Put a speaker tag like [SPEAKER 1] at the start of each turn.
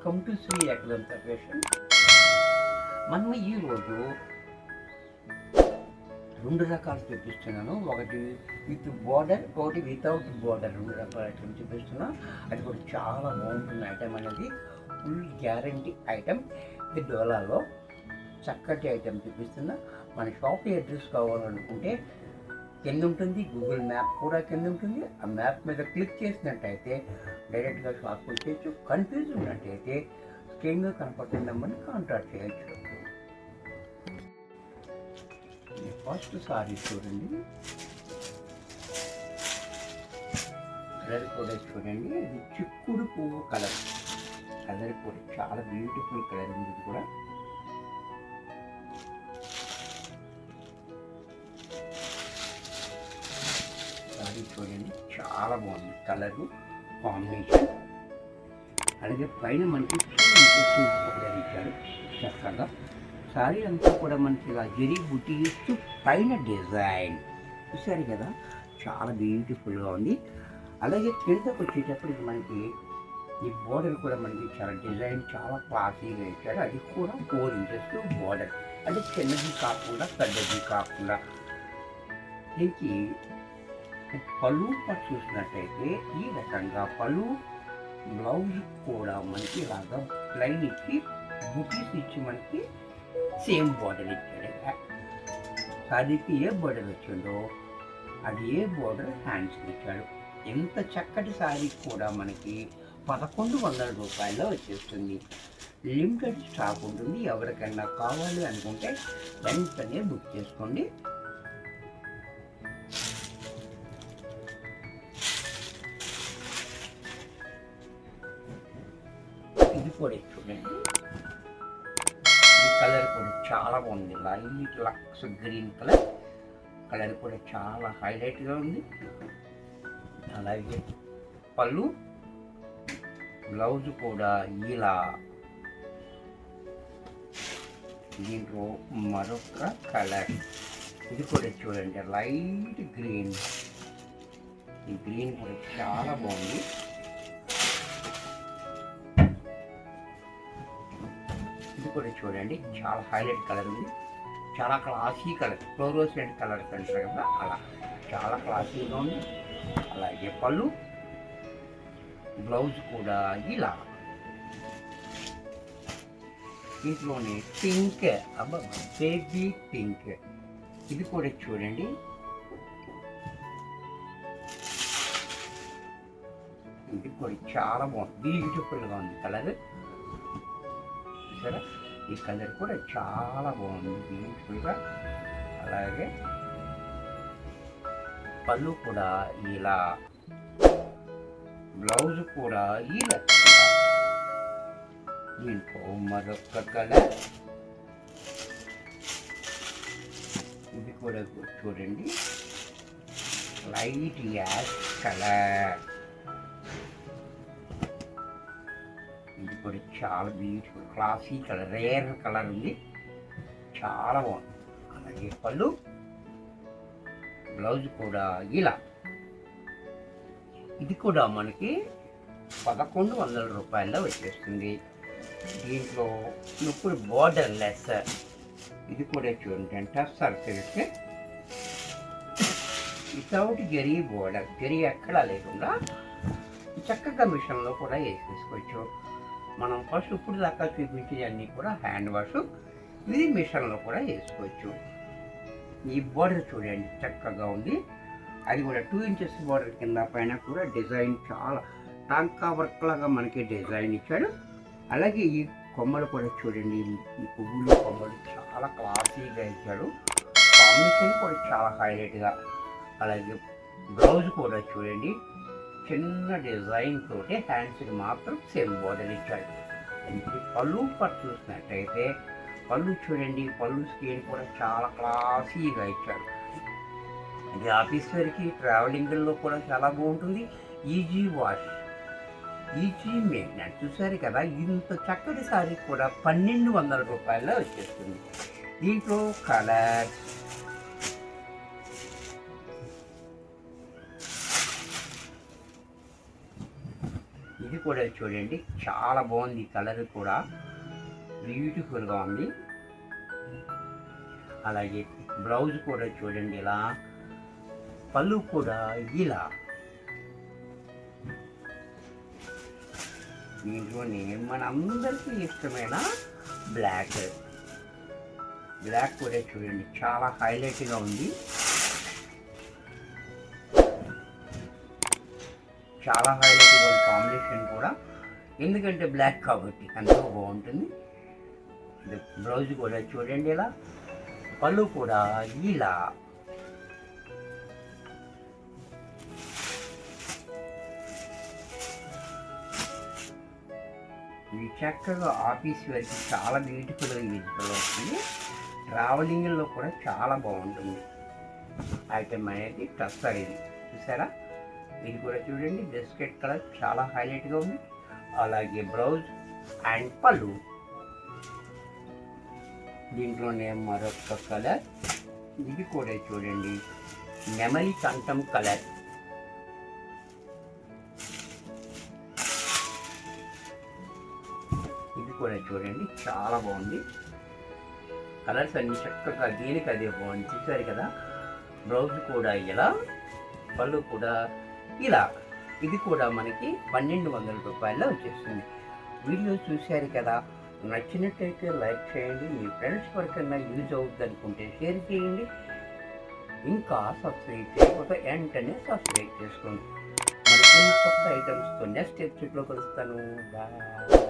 [SPEAKER 1] Welcome to Shri Ekadanta fashion. మనం ఈరోజు రెండు రకాలు చూపిస్తున్నాను. ఒకటి విత్ బోర్డర్, ఒకటి వితౌట్ బోర్డర్. రెండు రకాల ఐటమ్ చూపిస్తున్నా. అది కూడా చాలా బాగుంటుంది ఐటమ్ అనేది. Full guarantee item. ఇది డోలాలో చక్కటి ఐటమ్ చూపిస్తున్నా. మన షాప్ అడ్రస్ కావాలనుకుంటే కింద ఉంటుంది, గూగుల్ మ్యాప్ కూడా కింద ఉంటుంది. ఆ మ్యాప్ మీద క్లిక్ చేసినట్టయితే డైరెక్ట్గా షాప్కి వచ్చేయచ్చు. కన్ఫ్యూజ్ ఉన్నట్టయితే స్క్రీన్గా కనపడుతున్న నెంబర్ని కాంటాక్ట్ చేయొచ్చు. ఫస్ట్ సారీ చూడండి, కలర్ కూడా చూడండి. ఇది చిక్కుడు పువ్వు కలర్. కలర్ కూడా చాలా బ్యూటిఫుల్ కలర్ ఉంది. ఇది కూడా సారీ చూడండి, చాలా బాగుంది కలర్ కాంబినేషన్. అలాగే పైన మనకి కలర్ ఇచ్చారు చక్కగా. సారీ అంతా కూడా మనకి ఇలా జరీ బుట్టి ఇస్తూ పైన డిజైన్ చూసారు కదా, చాలా బ్యూటిఫుల్గా ఉంది. అలాగే కిందకు వచ్చేటప్పటికి మనకి ఈ బోర్డర్ కూడా మనకి చాలా డిజైన్ చాలా క్లాసీగా ఇచ్చారు. అది కూడా 4 ఇంచెస్ బోర్డర్, అంటే చిన్నది కాకుండా పెద్దది కాకుండా. దీనికి పళ్ళు పట్టు చూసినట్టయితే ఈ రకంగా పళ్ళు, బ్లౌజ్ కూడా మనకి ఇలాగా ప్లైన్ ఇచ్చి బుటీస్ ఇచ్చి మనకి సేమ్ బోర్డర్ ఇచ్చాడు. సారీకి ఏ బోర్డర్ వచ్చిందో అది ఏ బోర్డర్ హ్యాండ్స్ ఇచ్చాడు. ఎంత చక్కటి సారీ కూడా మనకి 1100 రూపాయల్లో వచ్చేస్తుంది. లిమిటెడ్ స్టాక్ ఉంటుంది. ఎవరికైనా కావాలి అనుకుంటే వెంటనే బుక్ చేసుకోండి. ఇది కూడా చూడండి, ఈ కలర్ కూడా చాలా బాగుంది. Light lux green colour. Colour కూడా చాలా హైలైట్గా ఉంది. అలాగే పళ్ళు, బ్లౌజ్ కూడా ఇలా. దీంట్లో మరొక కలర్. ఇది కూడా చూడండి, లైట్ గ్రీన్. ఈ గ్రీన్ కూడా చాలా బాగుంది. ఇది కూడా చూడండి, చాలా హైలైట్ కలర్ ఉంది. చాలా క్లాసీ కలర్, ఫ్లోరోసెంట్ కలర్ అంటారు కదా, అలా చాలా క్లాసీగా ఉంది. అలాగే పళ్ళు, బ్లౌజ్ కూడా ఇలా. ఇంట్లోనే పింక్, బేబీ పింక్. ఇది కూడా చూడండి, ఇది కూడా చాలా బాగుంది, బ్యూటిఫుల్గా ఉంది కలర్. చూసారా, ఈ కలర్ కూడా చాలా బాగుంది, బ్యూటిఫుల్గా. అలాగే పళ్ళు కూడా ఇలా, బ్లౌజ్ కూడా ఇలా. దీంట్లో మరొక కలర్. ఇది కూడా చూడండి, లైట్ యాష్ కలర్. ఇది కూడా చాలా beautiful classy colour, rare colour ఉంది, చాలా బాగుంది. అలాగే పళ్ళు, బ్లౌజ్ కూడా ఇలా. ఇది కూడా మనకి 1100 రూపాయల్లో వచ్చేస్తుంది. దీంట్లో ఇప్పుడు బోర్డర్ లెస్. ఇది కూడా చూడండి, tussar silk without zari border, zari ఎక్కడా లేకుండా చక్కగా మిషన్లో కూడా వేసేసుకోవచ్చు. మనం ఫస్ట్ ఇప్పుడు దాకా చూపించేవన్నీ కూడా హ్యాండ్ వాష్, ఇది మిషన్లో కూడా వేసుకోవచ్చు. ఈ బోర్డర్ చూడండి చక్కగా ఉంది. అది కూడా 2 ఇంచెస్ బోర్డర్ కింద పైన కూడా డిజైన్ చాలా టాంకా వర్క్ లాగా మనకి డిజైన్ ఇచ్చాడు. అలాగే ఈ కొమ్మలు కూడా చూడండి, ఈ పువ్వులు కొమ్మలు చాలా క్లాసీగా ఇచ్చాడు. కాంబినేషన్ కూడా చాలా హైలైట్గా. అలాగే బ్లౌజ్ కూడా చూడండి, చిన్న డిజైన్ తోటి హ్యాండ్స్కి మాత్రం సేమ్ బోర్డర్ ఇచ్చాడు. పళ్ళు పట్టు చూసినట్టయితే పళ్ళు చూడండి, పళ్ళు స్క్రీన్ కూడా చాలా క్లాసీగా ఇచ్చాడు. ఇది ఆఫీస్ వేర్కి, ట్రావెలింగ్లో కూడా చాలా బాగుంటుంది. Easy wash, easy maintenance. చూసారు కదా, ఇంత చక్కటి సారీ కూడా 1200 రూపాయల్లో వచ్చేస్తుంది. దీంట్లో కలర్స్ ఇది కూడా చూడండి చాలా బాగుంది, కలర్ కూడా బ్యూటిఫుల్గా ఉంది. అలాగే బ్లౌజ్ కూడా చూడండి ఇలా, పళ్ళు కూడా ఇలా. దీంట్లోనే మనందరికీ ఇష్టమైన బ్లాక్ కూడా చూడండి చాలా హైలైట్గా ఉంది, చాలా హైలైట్గా ఉంది కాంబినేషన్ కూడా, ఎందుకంటే బ్లాక్ కాబట్టి ఎంతో బాగుంటుంది. బ్లౌజ్ కూడా చూడండి ఇలా, పళ్ళు కూడా ఇలా. ఇవి చక్కగా ఆఫీస్ వరకు చాలా బ్యూటిఫుల్గా యూజ్ఫుల్ అవుతుంది, ట్రావెలింగ్లో కూడా చాలా బాగుంటుంది. ఐటమ్ అనేది టస్సర్ ఇది చూసారా, ఇది కూడా చూడండి బిస్కెట్ కలర్ చాలా హైలైట్గా ఉంది. అలాగే బ్లౌజ్ అండ్ పళ్ళు. దీంట్లోనే మరొక కలర్, ఇది కూడా చూడండి నెమలి కంఠం కలర్. ఇది కూడా చూడండి చాలా బాగుంది, కలర్స్ అన్ని చక్కగా దీనికి అదే బాగుంది చూసారు కదా. బ్లౌజ్ కూడా ఇలా, పళ్ళు కూడా ఇలా. ఇది కూడా మనకి 1200 రూపాయల్లో వచ్చేస్తుంది. వీడియో చూశారు కదా, నచ్చినట్టయితే లైక్ చేయండి, మీ ఫ్రెండ్స్ వరకన్నా యూజ్ అవుతుంది అనుకుంటే షేర్ చేయండి, ఇంకా సబ్స్క్రైబ్ చేయకపోతే వెంటనే సబ్స్క్రైబ్ చేసుకోండి. మరికొన్ని కొత్త ఐటమ్స్తో నెక్స్ట్ ఎపిసోడ్లో కలుస్తాను. బాయ్.